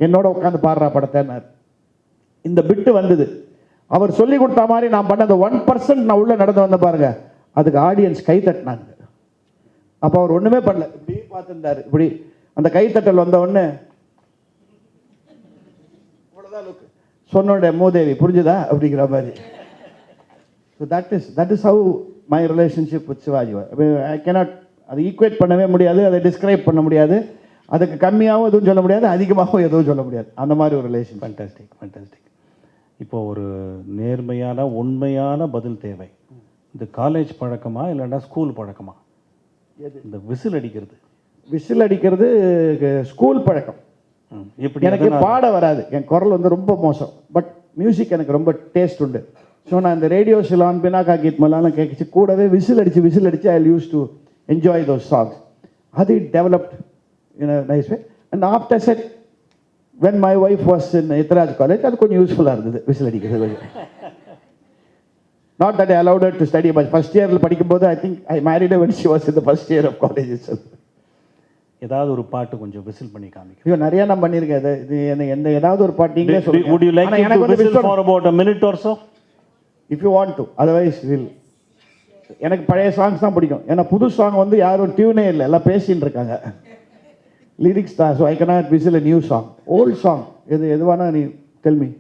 என்னோட உட்காந்து பாடுறா படத்தைன்னார். இந்த பிட்டு வந்தது. அவர் சொல்லி கொடுத்த மாதிரி நான் பண்ண அந்த 1% நான் உள்ள நடந்து வந்த பாருங்க, அதுக்கு ஆடியன்ஸ் கை தட்டினாங்க. அப்போ அவர் ஒன்றுமே பண்ணல, இப்படி பார்த்துருந்தார். இப்படி அந்த கைத்தட்டல் வந்த உடனே இவ்வளோதான் லுக் சொன்னோட மூதேவி புரிஞ்சுதா அப்படிங்கிற மாதிரி. So that is how my relationship with Sivaji. I cannot அதை ஈக்குவேட் பண்ணவே முடியாது, அதை டிஸ்கிரைப் பண்ண முடியாது, அதுக்கு கம்மியாகவும் எதுவும் சொல்ல முடியாது, அதிகமாகவும் எதுவும் சொல்ல முடியாது. அந்த மாதிரி ஒரு ரிலேஷன். Fantastic fantastic. இப்போ ஒரு நேர்மையான உண்மையான பதில் தேவை. இது காலேஜ் பழக்கமா இல்லைன்னா ஸ்கூல் பழக்கமா? இந்த விசில் அடிக்கிறது. விசில் அடிக்கிறது ஸ்கூல் பழக்கம். எப்படி? எனக்கு பாட வராது, என் குரல் வந்து ரொம்ப மோசம். பட் மியூசிக் எனக்கு ரொம்ப டேஸ்ட் உண்டு. ஸோ நான் இந்த ரேடியோ சிலான் பினாக்கா கீத் மலாலாம் கேட்குச்சு, கூடவே விசில் அடித்து I use to enjoy those songs. அது developed in a nice way. And after set when my wife was in Ethiraj college, அது கொஞ்சம் யூஸ்ஃபுல்லாக இருந்தது விசில் அடிக்கிறது கொஞ்சம். Not that I allowed her to study, but first இயரில் படிக்கும்போது I think I married when she was in the first year of college itself. ஏதாவது ஒரு பாட்டு கொஞ்சம் விசில் பண்ணி காமிக்க. ஐயோ நிறைய நான் பண்ணியிருக்கேன். இது என்ன ஏதாவது ஒரு பாட்டு நீங்களே சொல்லுங்க. Would you like to whistle for about a minute or so? If you want to, otherwise we'll. எனக்கு பழைய சாங்ஸ் தான் பிடிக்கும். ஏன்னா புது சாங் வந்து யாரும் டியூனே இல்லை, எல்லாம் பேசின்னு இருக்காங்க, லிரிக்ஸ் தான். So I cannot whistle a new song. Old song எதுவானா நீ tell me.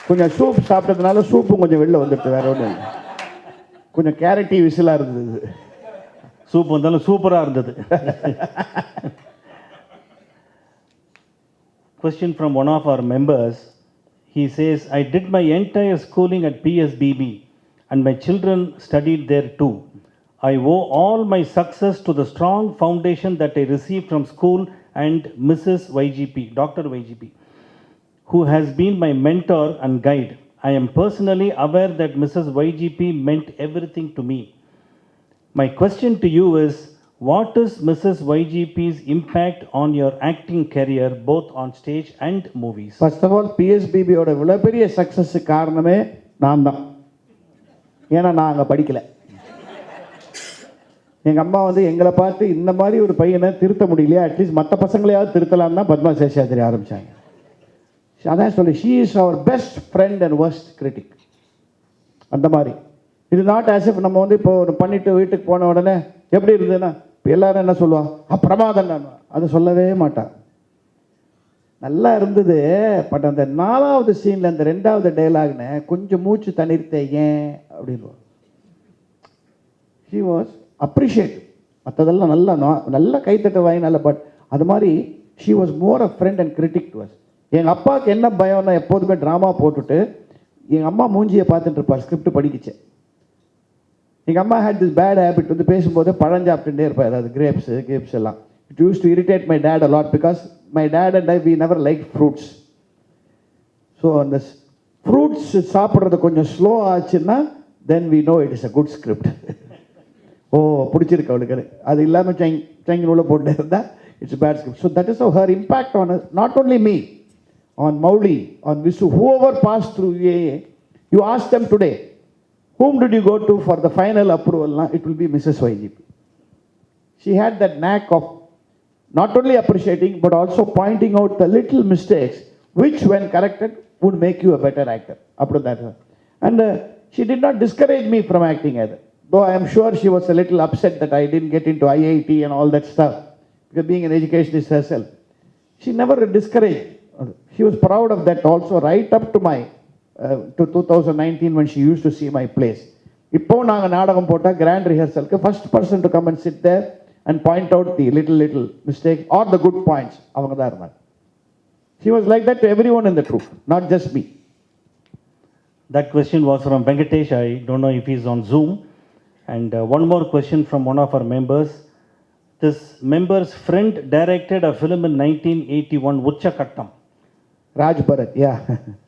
கொஞ்சம் சூப் சாப்பிட்டதுனால சூப்பும் கொஞ்சம் வெளில வந்துடுது, வேற ஒன்றும் இல்லை. கொஞ்சம் கேரட்டி விசிலாக இருந்தது. சூப் வந்தாலும் சூப்பராக இருந்தது. Question from one of our members. He says, I did my entire schooling at PSBB and my children studied there too. I owe all my success to the strong foundation that I received from school and Mrs. YGP, Dr. YGP, who has been my mentor and guide. I am personally aware that Mrs. YGP meant everything to me. My question to you is, what is Mrs. YGP's impact on your acting career, both on stage and movies? First of all, PSBB ஓட இவ்வளோ பெரிய சக்ஸஸுக்கு காரணமே நான் தான். ஏன்னா நான் அங்கே படிக்கலை. எங்கள் அம்மா வந்து எங்களை பார்த்து இந்த மாதிரி ஒரு பையனை திருத்த முடியலையா, அட்லீஸ்ட் மற்ற பசங்களையாவது திருத்தலாம் தான் பத்மா சேஷாத்ரி ஆரம்பித்தாங்க. அதான் சொல்லி she is our best friend and worst critic. அந்த மாதிரி இது நாட் ஆஸ் இஃப் நம்ம வந்து இப்போ பண்ணிட்டு வீட்டுக்கு போன உடனே எப்படி இருந்ததுன்னா இப்போ எல்லாரும் என்ன சொல்லுவான், பிரமாதம் நான் அதை சொல்லவே மாட்டான். நல்லா இருந்தது. பட் அந்த 4வது சீனில் அந்த 2வது டைலாக்னு கொஞ்சம் மூச்சு தனிர்த்தேன் ஏன் அப்படின்னு. She was appreciate. மற்றதெல்லாம் நல்லா கைத்தட்ட வாங்கினால. பட் அது மாதிரி she was more a friend and critic to us. எங்கள் அப்பாவுக்கு என்ன பயம்னா எப்போதுமே ட்ராமா போட்டுட்டு எங்கள் அம்மா மூஞ்சியை பார்த்துட்டு இருப்பார் ஸ்கிரிப்ட் படிக்கிச்சு. எங்கள் அம்மா ஹேட் திஸ் பேட் ஹேபிட் வந்து பேசும்போது பழம் சாப்பிட்டுட்டே இருப்பார், அதாவது கிரேப்ஸ் எல்லாம். It use to irritate my dad a lot because my dad and I we never like fruits. So அந்த ஃப்ரூட்ஸ் சாப்பிட்றது கொஞ்சம் ஸ்லோ ஆச்சுன்னா then we know it is a good script. Oh பிடிச்சிருக்கு அவளுக்கு. அது இல்லாமல் சங்கின் உள்ள போட்டுட்டே இருந்தால் it's bad script. So that is her impact on not only me, on Mauli, on Visu, whoever passed through AA, you ask them today, whom did you go to for the final approval? It will be Mrs. YGP. She had that knack of not only appreciating but also pointing out the little mistakes which when corrected would make you a better actor. After that, and she did not discourage me from acting either, though I am sure she was a little upset that I didn't get into IIT and all that stuff, because being an educationist herself, she never discouraged. She was proud of that also, right up to my to 2019 when she used to see my plays. இப்போ நாங்கள் நாடகம் போட்டால் grand ரிஹர்சலுக்கு first person to come and sit there and point out the little mistake or the good points அவங்க தான் இருந்தாங்க. She was like that to everyone in the troupe, not just me. That question was from Venkatesh. I don't know if he's on Zoom. And one more question from one of our members. This member's friend directed a film in 1981, Uchakattam. Raj Bharat, yeah.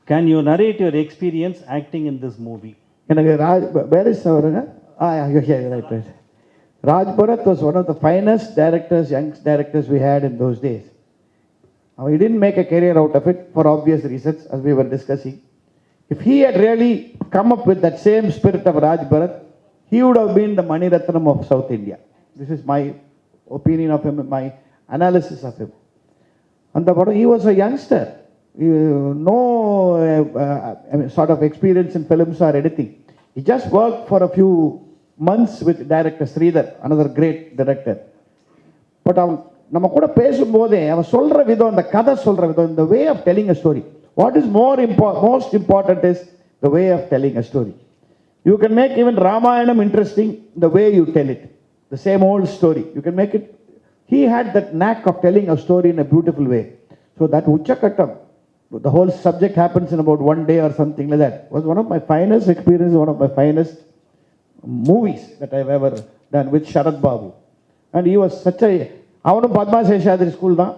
Can you narrate your experience acting in this movie? எனக்கு where is அவருங்க right. Raj Bharat was one of the finest directors, young directors we had in those days. He didn't make a career out of it for obvious reasons, as we were discussing. If he had really come up with that same spirit of Raj Bharat, he would have been the Mani Ratnam of South India. This is my opinion of him, my analysis of him. And he was a youngster. No sort of experience in films or anything. He just worked for a few months with director Sridhar, another great director. But அவன் நம்ம கூட பேசும்போதே அவன் சொல்ற விதம், அந்த கதை சொல்ற விதம், the way of telling a story. What is most important is the way of telling a story. You can make even Ramayanam interesting the way you tell it. The same old story. You can make it. He had that knack of telling a story in a beautiful way. So that Uchakattam, the whole subject happens in about one day or something like that, was one of my finest experiences, one of my finest movies that I've ever done with Sharad Babu. And he was such a, அவனும் Padma Seshadri school தான்.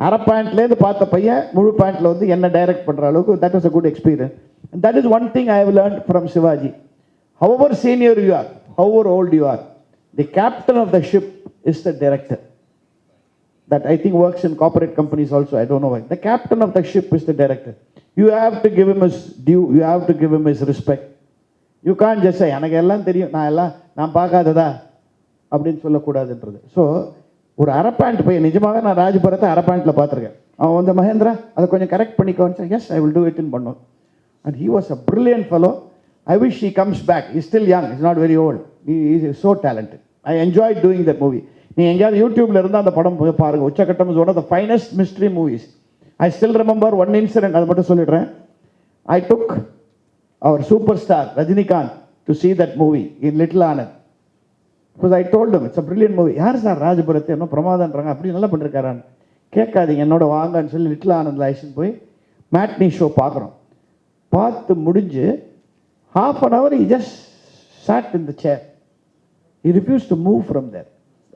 அரை பேண்ட்லேருந்து பார்த்த பையன் முழு பேண்ட்டில் வந்து என்ன direct பண்ணுற அளவுக்கு, that was a good experience. And that is one thing I have learned from Shivaji. However senior you are, however old you are, the captain of the ship is the director. That I think works in corporate companies also, I don't know why. The captain of the ship is the director. You have to give him his due, you have to give him his respect. You can't just say, எனக்கு எல்லாம் தெரியும், நான் பார்க்காததா அப்படின்னு சொல்லக்கூடாதுன்றது. So ஒரு அரை pant போய் நிஜமாக நான் ராஜ்புரத்தை அரை பேண்ட்டில் பார்த்துருக்கேன். அவன் வந்து மகேந்திரா அதை கொஞ்சம் கரெக்ட் பண்ணிக்கோன்னு, எஸ் ஐ வில் டூ இட்னு பண்ணோம். And he was a brilliant fellow. I wish he comes back. Is still young, is not very old. He is so talented. I enjoy doing that movie. நீ எங்கேயாவது யூடியூப்ல இருந்தால் அந்த படம் போய் பாருங்கள். Uchakattam is one of the finest mystery movies. I still remember one incident, அதை மட்டும் சொல்லிடுறேன். I took our super star Rajinikanth to see that movie in Little Anand. Because I told him, it's a brilliant movie. யார் sir ராஜபுரத்தை என்ன பிரமாதன்றாங்க, அப்படி நல்லா பண்ணிருக்காரான்னு கேட்காதீங்க, என்னோட வாங்கன்னு சொல்லி லிட்டில் ஆனந்த் ஐசன் போய் மேட்னி ஷோ பார்க்குறோம். பார்த்து முடிஞ்சு half an hour he just sat in the chair. He refused to move from there.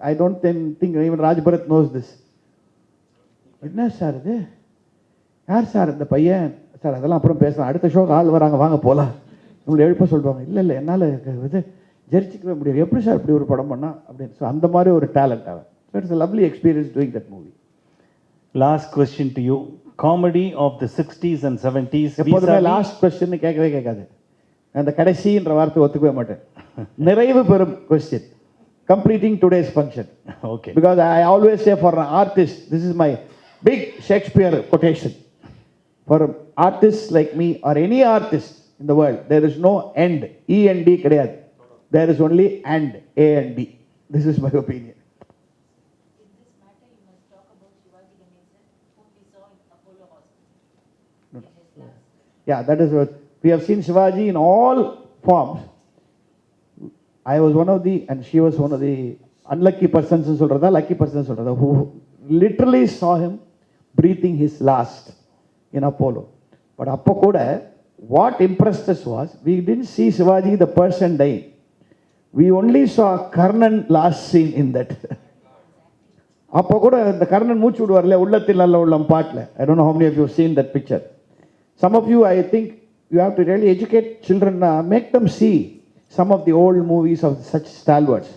I don't think even Raj Bharat knows this. என்ன சார் இது, யார் சார் இந்த பையன் சார், அதெல்லாம் அப்புறம் பேசலாம், அடுத்த ஷோக்கு ஆள் வராங்க, வாங்க போகலாம், நம்மளை எழுப்ப சொல்லுவாங்க. இல்லை என்னால் இது ஜெரிச்சிக்கவே முடியாது, எப்படி சார் இப்படி ஒரு படம் பண்ணா அப்படின்னு. ஸோ அந்த மாதிரி ஒரு டேலண்ட் அவன். So it's a lovely experience doing that movie. Last question to you. Comedy of the 60s and 70s. எப்போதுமே லாஸ்ட் கொஸ்டின் கேட்கவே கேட்காது. அந்த கடைசின்ற வார்த்தை ஒத்துக்கவே மாட்டேன். நிறைவு பெறும் question. Completing today's function. Okay. Because I always say for an artist, this is my big Shakespeare quotation. For artists like me or any artist in the world, there is no end. E and D கிடையாது. There is only and, A and D. This is my opinion. In this matter, you must talk about Shivaji Ganesan, whom we saw in Apollo Hospital. In his last. Yeah, that is what we have seen Shivaji in all forms. I was one of the, and she was one of the unlucky persons, lucky persons, who literally saw him breathing his last in Apollo. But appo kuda, what impressed us was, we didn't see Shivaji the person dying. We only saw Karnan last scene in that. அப்போ கூட இந்த கர்ணன் மூச்சு விடுவார்ல உள்ளத்தில் நல்ல உள்ளம் பாட்டில். I don't know how many of you have seen that picture. Some of you, I think you have to really educate children, make them see some of the old movies of such stalwarts.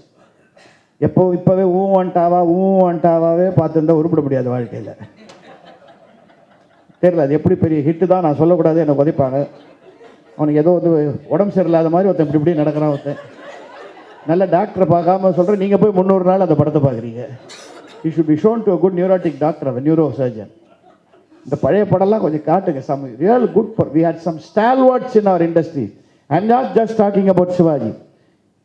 இப்போவே ஊன்ட்டாவே பார்த்துருந்தா உருப்பிட முடியாது வாழ்க்கையில். தெரியல அது எப்படி பெரிய hit தான், நான் சொல்லக்கூடாது, என்னை உதைப்பாங்க. அவனுக்கு ஏதோ வந்து உடம்பு சரியில்லாத மாதிரி ஒருத்தன் இப்படி நடக்கிறான். ஒருத்தன் நல்ல டாக்டரை பார்க்காம சொல்கிறேன், நீங்கள் போய் 300 நாள் அந்த படத்தை பார்க்குறீங்க. You should be shown to a good neurotic doctor, a neuro surgeon. இந்த பழைய படம்லாம் கொஞ்சம் காட்டுங்க. Some real good for we had some stalwarts in our industry. I am not just talking about Sivaji.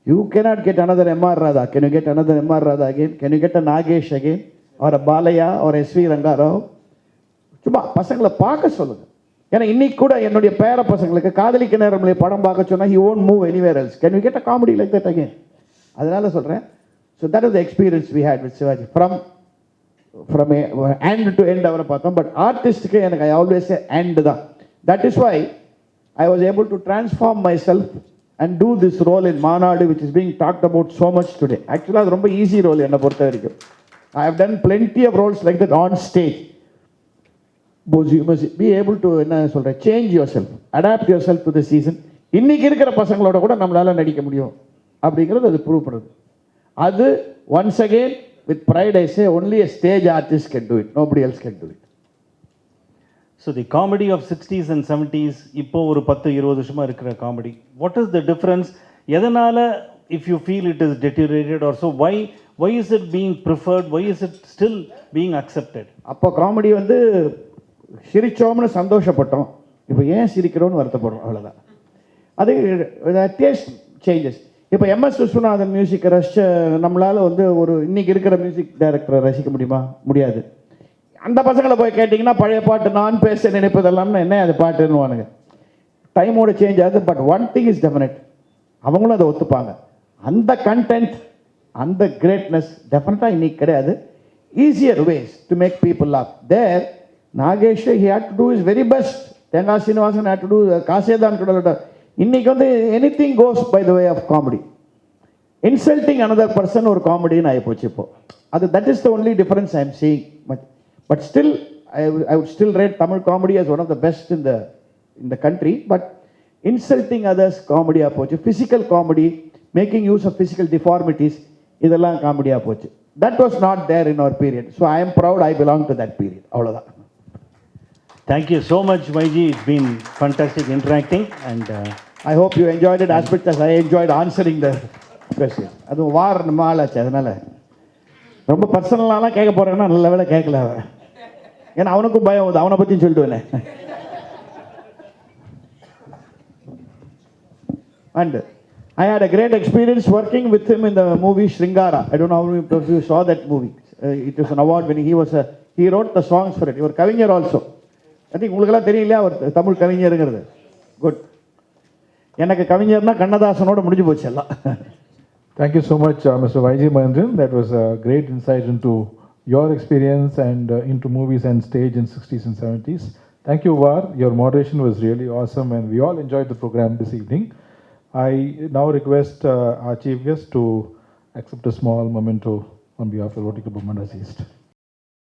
You cannot get another M.R. Radha. Can you get another M.R. Radha again? Can you get a Nagesh again? Or a Balaya or S.V. Rangarao? சும்மா பசங்களை பார்க்க சொல்லுங்க. ஏன்னா இன்னைக்கு கூட என்னுடைய பேர பசங்களுக்கு காதலிக்க நேரம்ல படம் பார்க்க சொன்னா he won't move anywhere else. Can you get a comedy like that again? அதனால சொல்றேன். So that is the experience we had with Shivaji. From end to end அவரை பார்த்தோம். பட் ஆர்டிஸ்டுக்கு எனக்கு I always say end தான். That is why I was able to transform myself and do this role in Manadu, which is being talked about so much today. Actually, அது ரொம்ப easy role என்னை பொறுத்த வரைக்கும். I have done plenty of roles like that on stage. But you must be able to என்ன சொல்கிறேன், change yourself, adapt yourself to the season. இன்னைக்கு இருக்கிற பசங்களோட கூட நம்மளால் நடிக்க முடியும் அப்படிங்கிறது அது ப்ரூவ் பண்ணுது. அது once again with pride I say only a stage artist can do it, nobody else can do it. So the comedy of 60s and 70s இப்போ ஒரு 10-20 வருஷமா இருக்கிற comedy, what is the difference? எதனால if you feel it is deteriorated or so, why is it being preferred, why is it still being accepted? அப்போ comedy வந்து சிரிச்சோம்னு சந்தோஷப்பட்டோம், இப்போ ஏன் சிரிக்கிறோன்னு வருத்தப்படுறோம், அவ்வளோதான். அது டேஸ்ட் சேஞ்சஸ். இப்போ எம்எஸ் விஸ்வநாதன் மியூசிக்கை ரசிச்ச நம்மளால் வந்து ஒரு இன்னைக்கு இருக்கிற மியூசிக் டைரக்டரை ரசிக்க முடியுமா? முடியாது. அந்த பசங்களை போய் கேட்டிங்கன்னா பழைய பாட்டு நான் பேச நினைப்பதெல்லாம்னு என்ன அது பாட்டுன்னுவானுங்க. டைமோட சேஞ்ச் ஆகுது. But one thing is definite, அவங்களும் அதை ஒத்துப்பாங்க. அந்த கண்டென்ட், அந்த கிரேட்னஸ் டெஃபினட்டாக இன்னைக்கு கிடையாது. Easier ways to make people laugh. There Nagesh he had to do is very best. Thengai Srinivasan had to do Kasethan கடலோட. இன்னைக்கு வந்து anything goes by the way of comedy. Insulting another person ஒரு காமெடின்னு ஆகி போச்சு இப்போ. அது that is the only difference I am seeing. But still, I would still rate Tamil comedy as one of the best in the country. But insulting others comedy approach, physical comedy, making use of physical deformities, இதெல்லாம் comedy approach. That was not there in our period. So I am proud I belong to that period. அவ்வளோதான். Thank you so much, YG. It's been fantastic interacting, and I hope you enjoyed it as much as I enjoyed answering the questions. அது வார் நம்ம ஆளாச்சு, அதனால ரொம்ப பர்சனலாலாம் கேட்க போகிறேன்னா நல்ல வேலை கேட்கல அவன். ஏன்னா அவனுக்கும் பயம் வருது, அவனை பற்றியும் சொல்லிட்டு. And I had a great experience working with him in the movie Shringara. I don't know how many of you saw that movie. It was an award winning. He wrote the songs for it. He was a கவிஞர் also. I think உங்களுக்கெல்லாம் தெரியலையா அவர் Tamil கவிஞருங்கிறது? Good. எனக்கு கவிஞர்னா கண்ணதாசனோட முடிஞ்சு போச்சு எல்லாம். Thank you so much, Mr. YG Mahendra. That was a great insight into your experience and into movies and stage in 60s and 70s. Thank you, Var. Your moderation was really awesome, and we all enjoyed the program this evening. I now request our chief guest to accept a small memento on behalf of Rotary Club of Madras East.